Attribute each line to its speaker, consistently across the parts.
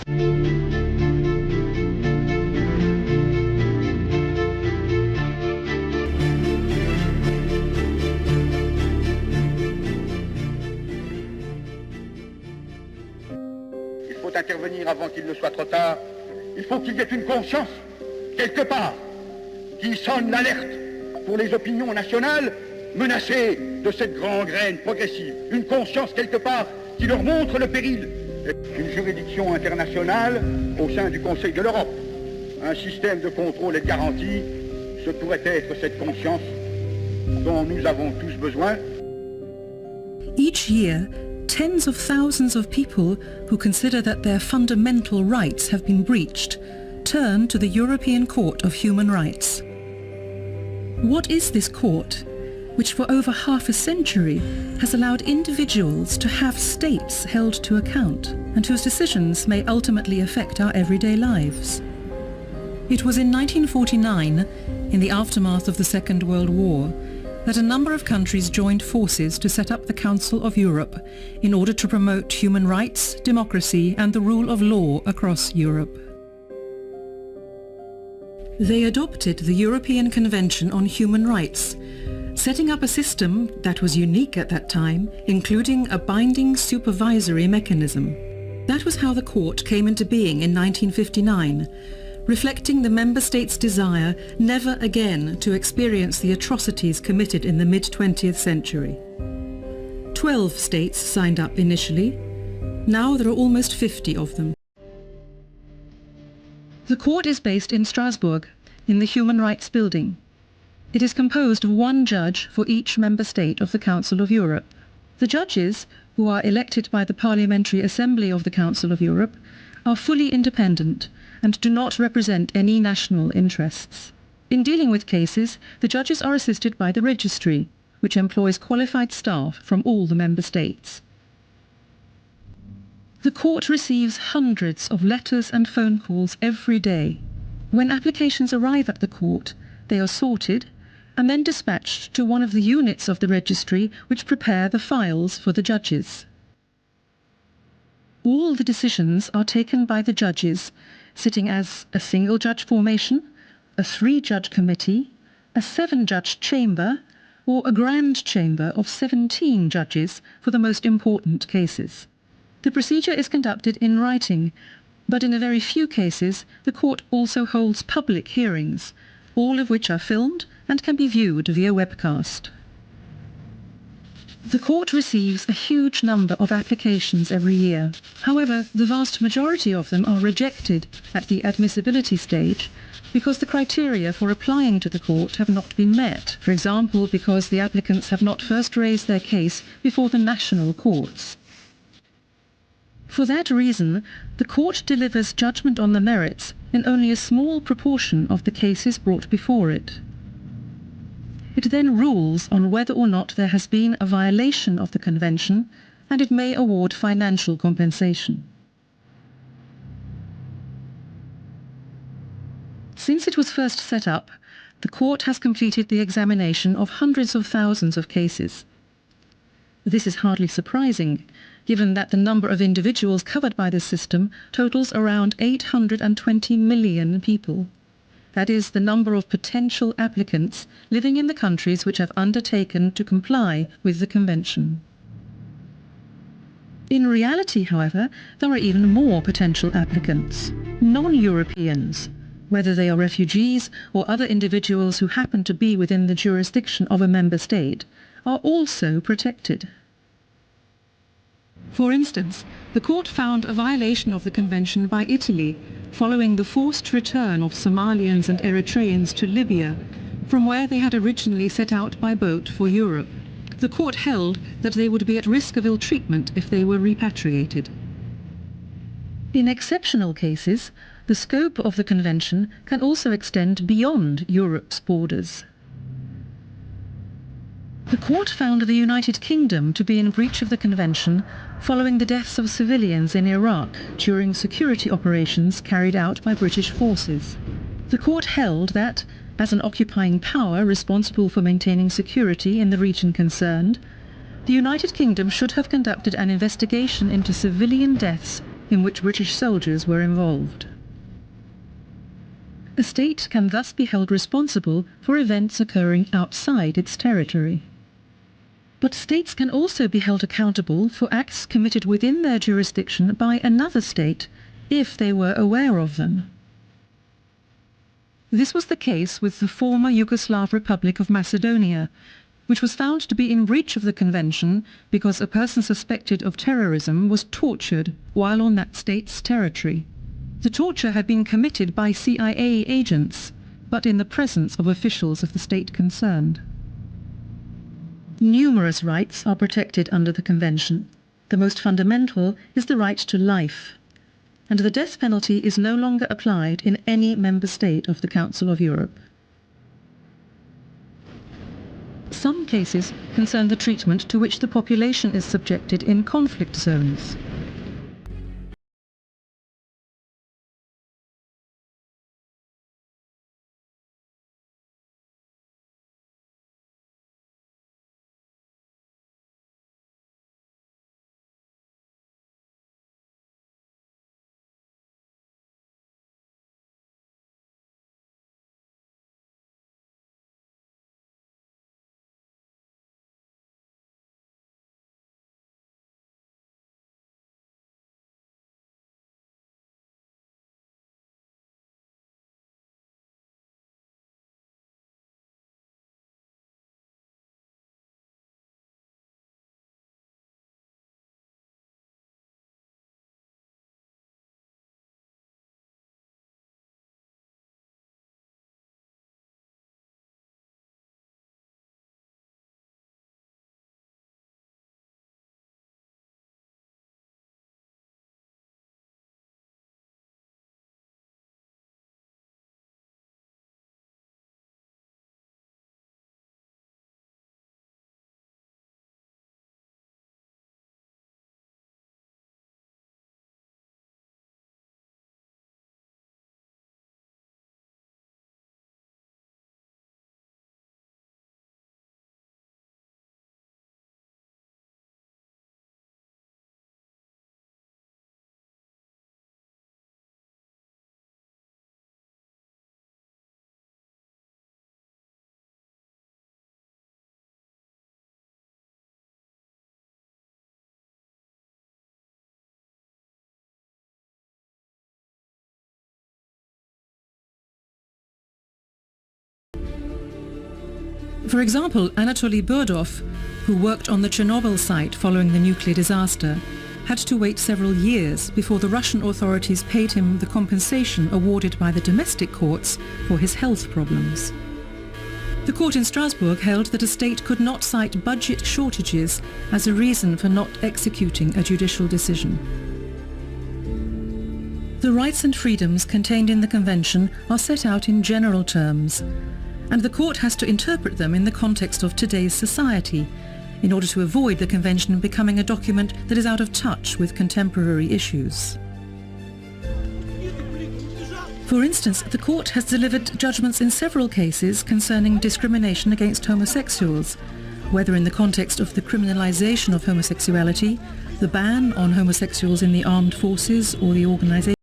Speaker 1: Il faut intervenir avant qu'il ne soit trop tard. Il faut qu'il y ait une conscience, quelque part, qui sonne l'alerte pour les opinions nationales menacées de cette gangrène progressive. Une conscience, quelque part, qui leur montre le péril. Une juridiction internationale au sein du Conseil de l'Europe. Un système de contrôle et de garantie, ce pourrait être cette conscience dont nous avons tous besoin.
Speaker 2: Each year, tens of thousands of people who consider that their fundamental rights have been breached turn to the European Court of Human Rights. What is this court, which for over half a century has allowed individuals to have states held to account and whose decisions may ultimately affect our everyday lives? It was in 1949, in the aftermath of the Second World War, that a number of countries joined forces to set up the Council of Europe in order to promote human rights, democracy and the rule of law across Europe. They adopted the European Convention on Human Rights, setting up a system that was unique at that time, including a binding supervisory mechanism. That was how the court came into being in 1959, reflecting the member states' desire never again to experience the atrocities committed in the mid-20th century. 12 states signed up initially. Now there are almost 50 of them. The court is based in Strasbourg, in the Human Rights Building. It is composed of one judge for each member state of the Council of Europe. The judges, who are elected by the Parliamentary Assembly of the Council of Europe, are fully independent and do not represent any national interests. In dealing with cases, the judges are assisted by the registry, which employs qualified staff from all the member states. The court receives hundreds of letters and phone calls every day. When applications arrive at the court, they are sorted and then dispatched to one of the units of the registry which prepare the files for the judges. All the decisions are taken by the judges, sitting as a single-judge formation, a 3-judge committee, a 7-judge chamber, or a grand chamber of 17 judges for the most important cases. The procedure is conducted in writing, but in a very few cases the court also holds public hearings, all of which are filmed and can be viewed via webcast. The court receives a huge number of applications every year. However, the vast majority of them are rejected at the admissibility stage because the criteria for applying to the court have not been met. For example, because the applicants have not first raised their case before the national courts. For that reason, the court delivers judgment on the merits in only a small proportion of the cases brought before it. It then rules on whether or not there has been a violation of the Convention, and it may award financial compensation. Since it was first set up, the court has completed the examination of hundreds of thousands of cases. This is hardly surprising, given that the number of individuals covered by this system totals around 820 million people. That is the number of potential applicants living in the countries which have undertaken to comply with the Convention. In reality, however, there are even more potential applicants, non-Europeans, whether they are refugees or other individuals who happen to be within the jurisdiction of a member state, are also protected. For instance, the court found a violation of the Convention by Italy following the forced return of Somalians and Eritreans to Libya, from where they had originally set out by boat for Europe. The court held that they would be at risk of ill treatment if they were repatriated. In exceptional cases, the scope of the Convention can also extend beyond Europe's borders. The court found the United Kingdom to be in breach of the Convention following the deaths of civilians in Iraq during security operations carried out by British forces. The court held that, as an occupying power responsible for maintaining security in the region concerned, the United Kingdom should have conducted an investigation into civilian deaths in which British soldiers were involved. A state can thus be held responsible for events occurring outside its territory. But states can also be held accountable for acts committed within their jurisdiction by another state, if they were aware of them. This was the case with the former Yugoslav Republic of Macedonia, which was found to be in breach of the Convention because a person suspected of terrorism was tortured while on that state's territory. The torture had been committed by CIA agents, but in the presence of officials of the state concerned. Numerous rights are protected under the Convention. The most fundamental is the right to life, and the death penalty is no longer applied in any member state of the Council of Europe. Some cases concern the treatment to which the population is subjected in conflict zones. For example, Anatoly Burdov, who worked on the Chernobyl site following the nuclear disaster, had to wait several years before the Russian authorities paid him the compensation awarded by the domestic courts for his health problems. The court in Strasbourg held that a state could not cite budget shortages as a reason for not executing a judicial decision. The rights and freedoms contained in the Convention are set out in general terms, and the court has to interpret them in the context of today's society, in order to avoid the Convention becoming a document that is out of touch with contemporary issues. For instance, the court has delivered judgments in several cases concerning discrimination against homosexuals, whether in the context of the criminalization of homosexuality, the ban on homosexuals in the armed forces or the organization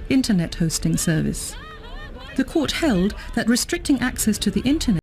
Speaker 2: Internet hosting service. The court held that restricting access to the Internet